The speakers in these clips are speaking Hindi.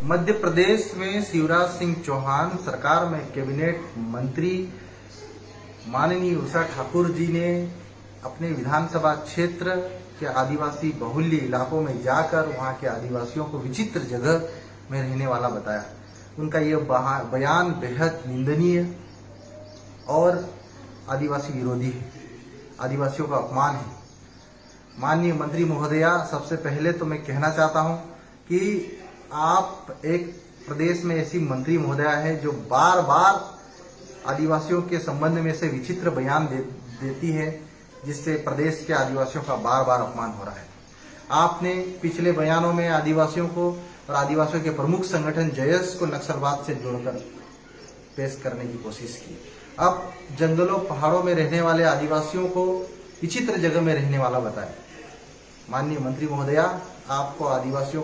मध्य प्रदेश में शिवराज सिंह चौहान सरकार में कैबिनेट मंत्री माननीय उषा ठाकुर जी ने अपने विधानसभा क्षेत्र के आदिवासी बहुल्य इलाकों में जाकर वहां के आदिवासियों को विचित्र जगह में रहने वाला बताया। उनका यह बयान बेहद निंदनीय और आदिवासी विरोधी है, आदिवासियों का अपमान है। माननीय मंत्री महोदया, सबसे पहले तो मैं कहना चाहता हूं कि आप एक प्रदेश में ऐसी मंत्री महोदया है जो बार बार आदिवासियों के संबंध में से विचित्र बयान देती है, जिससे प्रदेश के आदिवासियों का बार बार अपमान हो रहा है। आपने पिछले बयानों में आदिवासियों को और आदिवासियों के प्रमुख संगठन जयस को नक्सलवाद से जोड़कर पेश करने की कोशिश की। अब जंगलों पहाड़ों में रहने वाले आदिवासियों को विचित्र जगह में रहने वाला बताएं। माननीय मंत्री महोदया, आपको आदिवासियों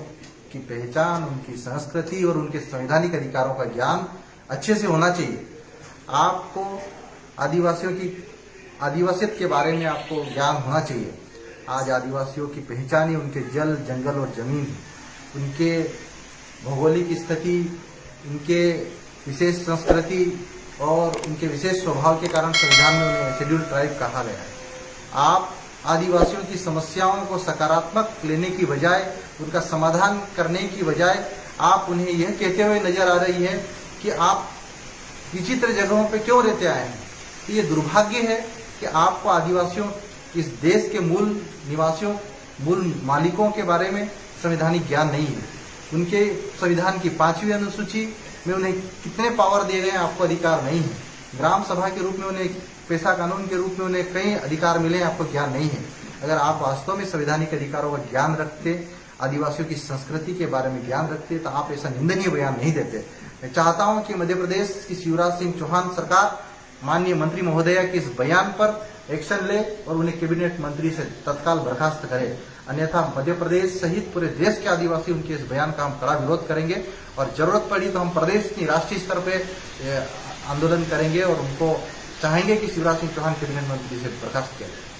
की पहचान, उनकी संस्कृति और उनके संवैधानिक अधिकारों का ज्ञान अच्छे से होना चाहिए। आपको आदिवासियत के बारे में आपको ज्ञान होना चाहिए। आज आदिवासियों की पहचान ही उनके जल, जंगल और जमीन है। उनके भौगोलिक स्थिति, उनके विशेष संस्कृति और उनके विशेष स्वभाव के कारण संविधान में उन्हें शेड्यूल ट्राइब कहा गया है। आप आदिवासियों की समस्याओं को सकारात्मक लेने की बजाय, उनका समाधान करने की बजाय आप उन्हें यह कहते हुए नजर आ रही है कि आप विचित्र जगहों पे क्यों रहते आए हैं। ये दुर्भाग्य है कि आपको आदिवासियों, इस देश के मूल निवासियों, मूल मालिकों के बारे में संवैधानिक ज्ञान नहीं है। उनके संविधान की 5वीं अनुसूची में उन्हें कितने पावर दिए गए हैं, आपको अधिकार नहीं है। ग्राम सभा के रूप में उन्हें, पेशा कानून के रूप में उन्हें कई अधिकार मिले हैं, आपको ज्ञान नहीं है। अगर आप वास्तव में संवैधानिक अधिकारों का ज्ञान रखते, आदिवासियों की संस्कृति के बारे में ज्ञान रखते, तो आप ऐसा निंदनीय बयान नहीं देते। मैं चाहता हूं कि मध्य प्रदेश की शिवराज सिंह चौहान सरकार माननीय मंत्री महोदया के इस बयान पर एक्शन ले और उन्हें कैबिनेट मंत्री से तत्काल बर्खास्त करे। अन्यथा मध्य प्रदेश सहित पूरे देश के आदिवासी उनके इस बयान का हम कड़ा विरोध करेंगे और जरूरत पड़ी तो हम प्रदेश की राष्ट्रीय स्तर पर आंदोलन करेंगे और उनको चाहेंगे कि शिवराज सिंह चौहान कैबिनेट मंत्री से बर्खास्त किया जाए।